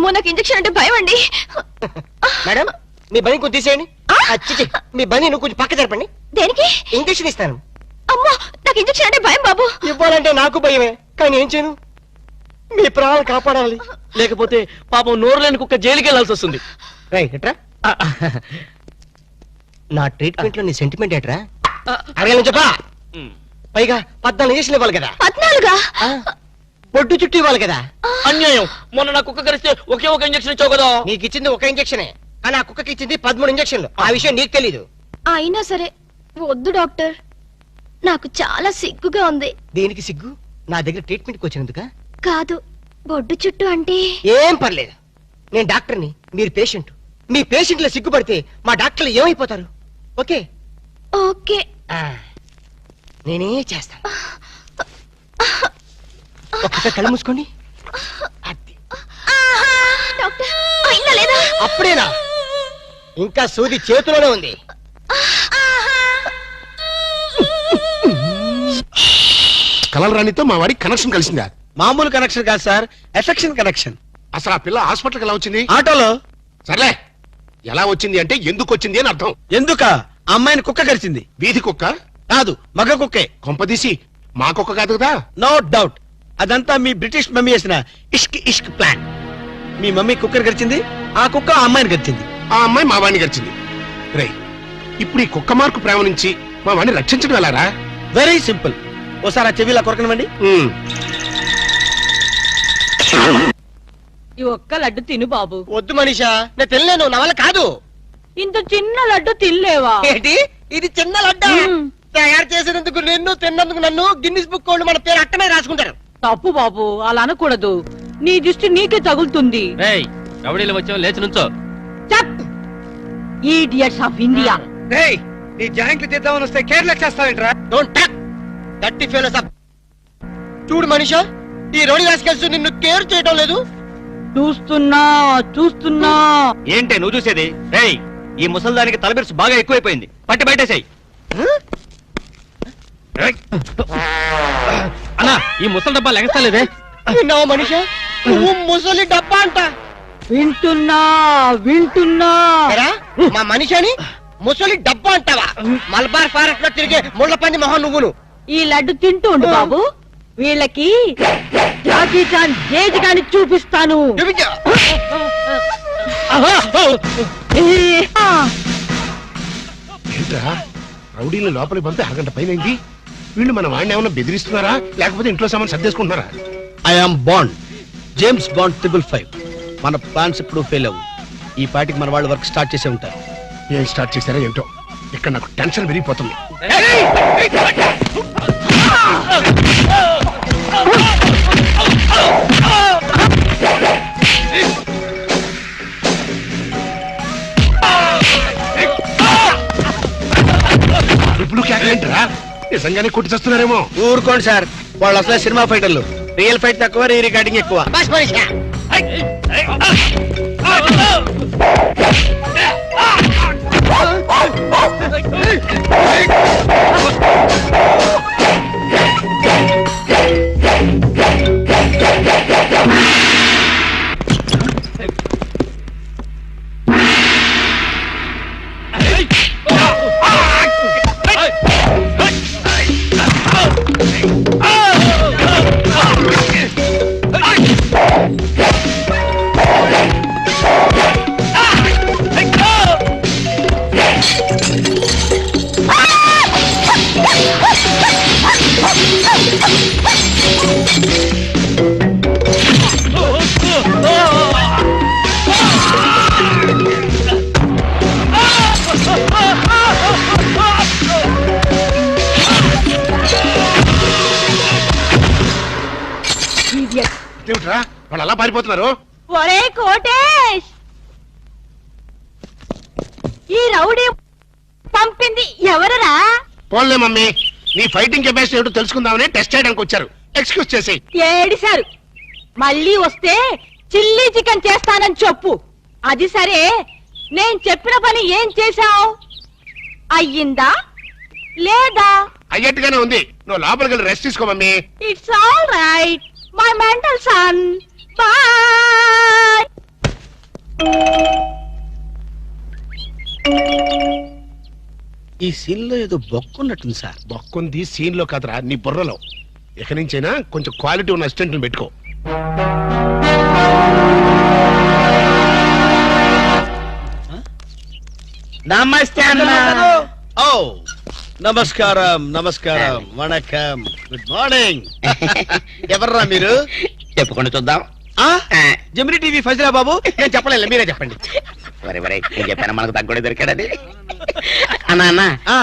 అమ్మో నాకు ఇంజెక్షన్ అంటే భయం అండి. మేడం మీ బని కొంచెం తీసేయండి. మీ బని నువ్వు కొంచెం పక్క జరపండి. దేనికి? ఇంజెక్షన్ ఇస్తాను. అమ్మో నాకు ఇంజెక్షన్ అంటే భయం బాబు. ఇవ్వాలంటే నాకు భయమే, కానీ ఏం చేయను, మీ ప్రాణాలు కాపాడాలి. లేకపోతే పాపం నోరు లేని కుక్క జైలుకి వెళ్లాల్సి వస్తుంది. ఎట్రా నా ట్రీట్మెంట్ లో నీ సెంటిమెంట్ ఏట్రా? అడగాలని చెప్పా. పైగా 14 ఇంజక్షన్ ఇవ్వాలి కదా. 14? పొట్టు చుట్టూ ఇవ్వాలి కదా. అన్యాయం. మొన్న నా కుక్క కరిస్తే ఒకే ఒక ఇంజక్షన్ ఇచ్చావు కదా. నీకు ఇచ్చింది ఒక ఇంజక్షనే, కానీ ఆ కుక్కకి ఇచ్చింది 13 ఇంజక్షన్లు. ఆ విషయం నీకు తెలీదు. అయినా సరే వద్దు డాక్టర్, నాకు చాలా సిగ్గుగా ఉంది. దేనికి సిగ్గు? నా దగ్గర ట్రీట్మెంట్కి వచ్చినందుక? కాదు, బొడ్డు చుట్టూ అంటే. ఏం పర్లేదు, నేను డాక్టర్ని, మీరు పేషెంట్. మీ పేషెంట్లు సిగ్గుపడితే మా డాక్టర్లు ఏమైపోతారు? ఓకే ఓకే, నేనే చేస్తాను. ఒక్కసారి కళ్ళు మూసుకోండి. డాక్టర్ అయినా లేదా? అప్పుడేనా? ఇంకా సూది చేతిలోనే ఉంది. కలర్ రాణితో మా వాడికి కనెక్షన్ కలిసిందా? మామూలు కనెక్షన్ కాదు సార్, ఎఫెక్షన్ కనెక్షన్. అసలు ఆ పిల్ల హాస్పిటల్కి ఎలా వచ్చింది? ఆటోలో. సర్లే, ఎలా వచ్చింది అంటే ఎందుకు వచ్చింది అని అర్థం. ఎందుక? అమ్మాయిని కుక్క కరిచింది. వీధి కుక్క కాదు, మగ కుక్కే. కొంపదీసి మా కుక్క కాదు కదా? నో డౌట్, అదంతా మీ బ్రిటిష్ మమ్మీ చేసిన ఇష్క్ ఇష్క్ ప్లాన్. మీ మమ్మీ కుక్కర్ గడిచింది, ఆ కుక్క ఆ అమ్మాయిని గడిచింది. ఆ అమ్మాయి మా వాడిని గడిచింది. రై, ఇప్పుడు ఈ కుక్క మార్కు ప్రేమ నుంచి మా వాడిని రక్షించడం ఎలారా? Very simple. ఓసారి ఆ చెవిలా కొరకనివ్వండి. ఈ ఒక్క లడ్డు తిను బాబు. వద్దు మనీషా, నేను తినలేను, నా వల్ల కాదు. ఇంత చిన్న లడ్డు తినలేవా? ఏంటి ఇది చిన్న లడ్డా? తయారు చేసినందుకు నిన్ను, తిన్నందుకు నన్ను గిన్నిస్ బుక్ వాళ్ళు మన పేరు అట్టమే రాసుకుంటారు. తప్పు బాబు, అలా అనకూడదు. నీ దృష్టి నీకే తగులుతుంది. రౌడీలు వచ్చావు, లేచి నుంచో. Idiots of India. నీ జాయింట్లు చేద్దామని వస్తే కేర్లెస్ చేస్తావేంట్రా? డోంట్ టచ్ దట్టి ఫెలోస్ అప్. చూడు మనీషా, ఈ రోడి రాసుకెళ్తూ నిన్ను కేర్ చేయడం లేదు. చూస్తున్నా చూస్తున్నా. ఏంటే నువ్వు చూసేది? రేయ్, ఈ ముసల్దానికి తలబిరుసు బాగా ఎక్కువైపోయింది, పట్టి బయటేసాయి. అన్నా, ఈ ముసలి డబ్బా లెగస్తలేదే. విన్నావా మనీషా, నువ్వు ముసలి డబ్బా అంట. వింటున్నా వింటున్నా. ఎరా, మా మనిషిని ముసలి డబ్బా అంటావా? మలబార్ ఫారెస్ట్ లో తిరిగే ముళ్ళ పంది మొహం నువ్వును. ఈ లడ్డు తింటూ ఉండు బాబు, వీళ్ళకి జాకీ చాన్ జేజ్ గాని చూపిస్తాను. చూపించు. ఏంట్రా, రౌడీలు లోపలికి పంపి అరగంట పైనైంది. వీళ్ళు మన వాడిని ఏమైనా బెదిరిస్తున్నారా, లేకపోతే ఇంట్లో సామాన్ సర్దేసుకుంటున్నారా? I am Bond, James Bond 555. మన ప్లాన్స్ ఇప్పుడు ఫెయిల్ అవ్వు. ఈ పాటికి మన వాళ్ళు వర్క్ స్టార్ట్ చేసే ఉంటారు. ఏం స్టార్ట్ చేశారో ఏమిటో, ఇక్కడ నాకు టెన్షన్ పెరిగిపోతుంది. అరుపులు కేకలేంటరా? నిజంగానే కొట్టి చేస్తున్నారేమో. ఊరుకోండి సార్, వాళ్ళు అసలే సినిమా ఫైటర్లు. రియల్ ఫైట్ తక్కువ, రీ రికార్డింగ్ ఎక్కువ. బస్ మనీషా. ఏమిట్రా వాళ్ళు అలా పారిపోతున్నారు? ఒరే కోటేష్, ఈ రౌడీ పంపింది ఎవరరా? పోన్లే మమ్మీ, నీ ఫైటింగ్ కెపాసిటీ ఏమిటో తెలుసుకుందామని టెస్ట్ చేయడానికి వచ్చారు. ఎక్స్క్యూజ్ చేసి. ఏడిశారు. మళ్ళీ వస్తే చిల్లీ చికెన్ చేస్తానని చెప్పు. అది సరే, నేను చెప్పిన పని ఏం చేశావు? అయ్యిందా లేదా? అయ్యట్టుగానే ఉంది. నువ్వు లోపలికి వెళ్ళి రెస్ట్ తీసుకో mummy. It's all right my mental son. Bye. ఈ సీన్ లో ఏదో బొక్కున్నట్టుంది సార్. బొక్కుంది సీన్ లో కదరా నీ బుర్రలో. ఇక నుంచైనా కొంచెం క్వాలిటీ ఉన్న అసిస్టెంట్ పెట్టుకో. నమస్తే అన్న. ఓ నమస్కారం నమస్కారం వణకం గుడ్ మార్నింగ్. ఎవర్రా మీరు? చెప్పుకొని చూద్దాం. జమిని టీవీ ఫజరా బాబు. నేను చెప్పలేదు, మీరే చెప్పండి. వరే వరే నేను చెప్పాను మనకు తగ్గుడే దొరికాడని. అన్నా అన్న ఆ,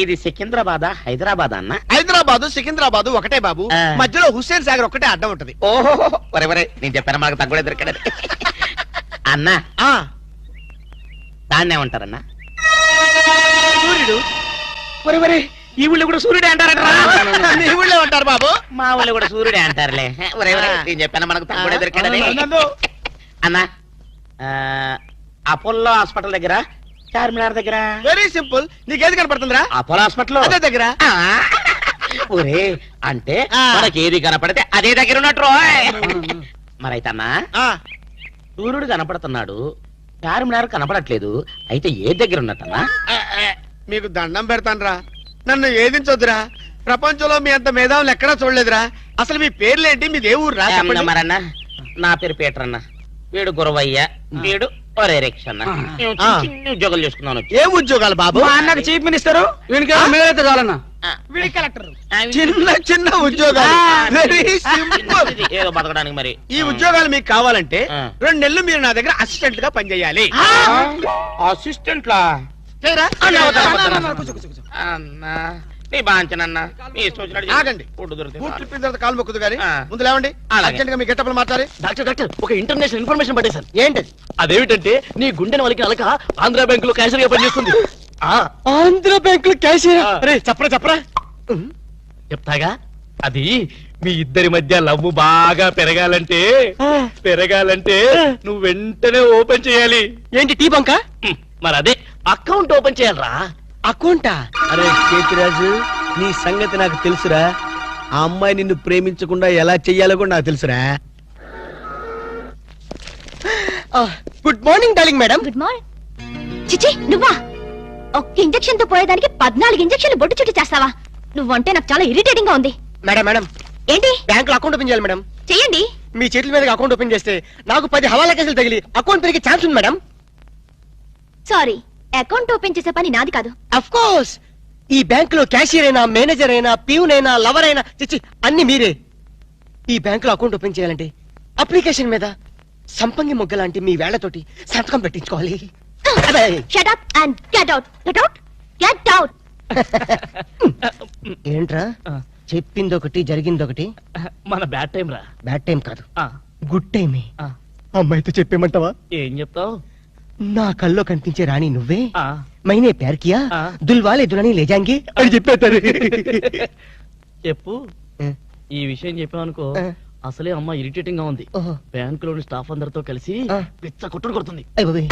ఇది సికింద్రాబాద్ హైదరాబాద్ అన్న? హైదరాబాదు సికింద్రాబాదు ఒకటే బాబు. ఆ. మధ్యలో హుస్సేన్ సాగర్ ఒకటే అడ్డం ఉంటది. ఓహో వరే వరే నేను చెప్పాను మనకు తగ్గుడే దొరికాడని. అన్న ఆ దాన్నే ఉంటారన్నా? సూర్యుడు. వరే వరే ఈ ఊళ్ళో కూడా సూర్యుడే అంటారట. మీ ఊళ్ళో ఉంటారు బాబు. మా ఊళ్ళో కూడా సూర్యుడే అంటారులే. వరే వరే నేను చెప్పాను మనకు తగ్గుడే దొరికాడని. నన్ను అన్న అపోలో హాస్పిటల్ దగ్గర చార్మినార్ దగ్గర వెరీ సింపుల్. నీకేది కనపడుతుందిరా? అపోలో హాస్పిటల్ అదే దగ్గర. ఒరే అంటే ఆ. మనకి ఏది కనపడితే అదే దగ్గర ఉన్నట్టు రోయ్. మరైతే అన్నా ఆ, సూర్యుడు కనపడుతున్నాడు, చార్మినార్ కనపడట్లేదు, అయితే ఏ దగ్గర ఉన్నట్టన్నా? మీకు దండం పెడతానురా. నన్ను ఏదించొద్దురా. ప్రపంచంలో మీ అంత మేధావులు ఎక్కడా చూడలేదురా. అసలు మీ పేర్లేంటి? మీ దేవుడు రా చెప్పండి. మరన్నా నా పేరు పీటర్ అన్న, వీడు గురవయ్య, వీడు ఒరే రిక్ష అన్న. మేము చిన్న చిన్న ఉద్యోగాలు చేసుకున్నాను. ఏ ఉద్యోగాలు బాబు? అన్నకు చీఫ్ మినిస్టర్ మేమైతే చాలన్నా. చిన్న చిన్న ఉద్యోగాలు. Very simple. ఏదో బతకడానికి మరి ఈ ఉద్యోగాలు మీకు కావాలంటే ఆ. 2 నెలలు మీరు నా దగ్గర అసిస్టెంట్ గా పనిచేయాలి. అసిస్టెంట్ లా చేయరా? అన్నా నీ బాంచనన్నా నీ ఇష్టం వచ్చినట్టు చేయి. ఆగండి. ఫుడ్ దొరికితే బూట్లు చాలు. ఇప్పిన తర్వాత కాలు మొక్కుదు గాని ఆ. ముందు లేవండి. అలాగే. అర్జెంట్ గా మీ గెట్టపలు మాట్లాడి. డాక్టర్ ఒక ఇంటర్నేషనల్ ఇన్ఫర్మేషన్ పట్టేశాను. ఏంటది? అదేమిటంటే నీ గుండెని వాళ్ళకి అలక ఆంధ్ర బ్యాంక్ లో క్యాషియర్ గా పనిచేస్తుంది. ఆంధ్ర బ్యాంక్ లో క్యాషియర్. అరే చెప్పరా చెప్తాగా. అది మీ ఇద్దరి మధ్య లవ్ బాగా పెరగాలంటే నువ్వు వెంటనే ఓపెన్ చేయాలి. ఏంటి టీ బంక? మరి అదే అకౌంట్ ఓపెన్ చేయాలరా. అకౌంటా? అరే చేతిరాజు, నీ సంగతి నాకు తెలుసురా. ఆ అమ్మాయి నిన్ను ప్రేమించకుండా ఎలా చెయ్యాలో కూడా నాకు తెలుసురా. Good morning darling madam. Good morning. చిచి నువ్వా? ఒక్క ఇంజెక్షన్ తో పోయేదానికి 14 ఇంజెక్షన్లు బొట్టు చుట్టూ చేస్తావా? నువ్వంటే నాకు చాలా ఇరిటేటింగ్ గా ఉంది. మేడం ఏంటి? బ్యాంక్ లో అకౌంట్ ఓపెన్ చేయాలి మేడం. చెయ్యండి. మీ చేతుల మీద అకౌంట్ ఓపెన్ చేస్తే నాకు 10 హవాలా కేసులు తగిలి అకౌంట్ పెరిగే ఛాన్స్ ఉంది మేడం. సారీ, అకౌంట్ ఓపెన్ చేసే పని నాది కాదు. అఫ్ కోర్స్ ఈ బ్యాంక్ లో క్యాషియర్ అయినా, మేనేజర్ అయినా, ప్యూన్ అయినా, లవర్ అయినా, చిచ్చి అన్ని మీరే. ఈ బ్యాంక్ లో అకౌంట్ ఓపెన్ చేయాలంటే అప్లికేషన్ మీద సంపంగి మొగ్గ లాంటి మీ వేళ్లతోటి సంతకం పెట్టించుకోవాలి. అదే. Shut up and get out. Get out. Get out. ఏంట్రా చెప్పింది ఒకటి జరిగింది ఒకటి? మన బ్యాడ్ టైం రా. బ్యాడ్ టైం కాదు, గుడ్ టైమే. అమ్మాయితో చెప్పేమంటావా? ఏం చెప్తావు? నా కల్లో కనిపించే రాణి నువ్వే, మైనే ప్యార్ కియా, దుల్వాలే దులని లేజాంగి అని చెప్పేస్తారు. చెప్పు. ఈ విషయం చెప్పావనుకో అసలే అమ్మ ఇరిటేటింగ్ గా ఉంది. ఓహో. బ్యాంక్ లోని స్టాఫ్ అందరితో కలిసి పిచ్చ కొట్టుడు కొడుతుంది. అయ్ బాబోయ్.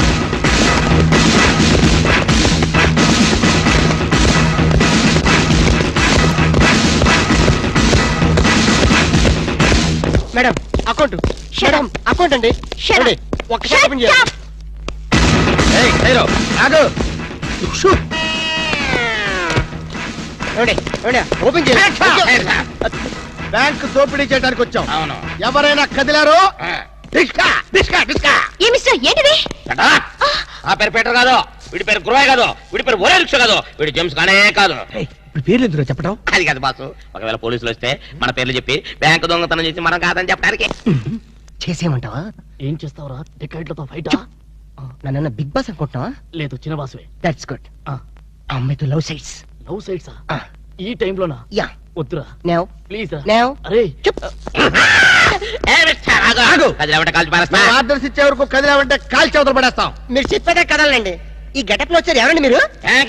Madam account. మేడం అకౌంట్ అండి. Shut up. చూడండి, ఒక్కసారి ఓపెన్ చేయాలి. Shut up. ఓపెన్ చేయాలి. బ్యాంక్ దోపిడీ చేయడానికి వచ్చాం. అవును. ఎవరైనా కదిలారో ఏ మిస్టర్ ఏంటిది? ఆ పేరు పీటర్ కాదు, వీడి పేరు గురవయ్య కాదు, వీడి పేరు ఒరే రిక్ష కాదు, వీడి జేమ్స్ కానే కాదు. ఇప్పుడు పేర్లు ఎందుకు చెప్పడం? అది కాదు బాసు, ఒకవేళ పోలీసులు వస్తే మన పేర్లు చెప్పి బ్యాంకు దొంగతనం చేసి మనం కాదని చెప్పడానికి. చేసేయమంటావా? ఏం చేస్తావురా? డికైట్లతో ఫైట్? నన్ను బిగ్ బాస్ అనుకుంటున్నావా? లేదు, చిన్న బాసువే. That's good. అమ్మాయితో లవ్ సైట్స్. లవ్ సైడ్సా? ఈ టైంలోనా? యా. వద్దురా నౌ ప్లీజ్. నౌ. అరే కదిలేమంటే కాల్చి పారేస్తా. ఆర్డర్స్ ఇచ్చే వరకు కదిలామంటే కాల్చి అవతల పడేస్తాం. మీరు చెప్పేదే కదలండి. ఈ గెటప్ లో వచ్చారు ఎవరండి మీరు?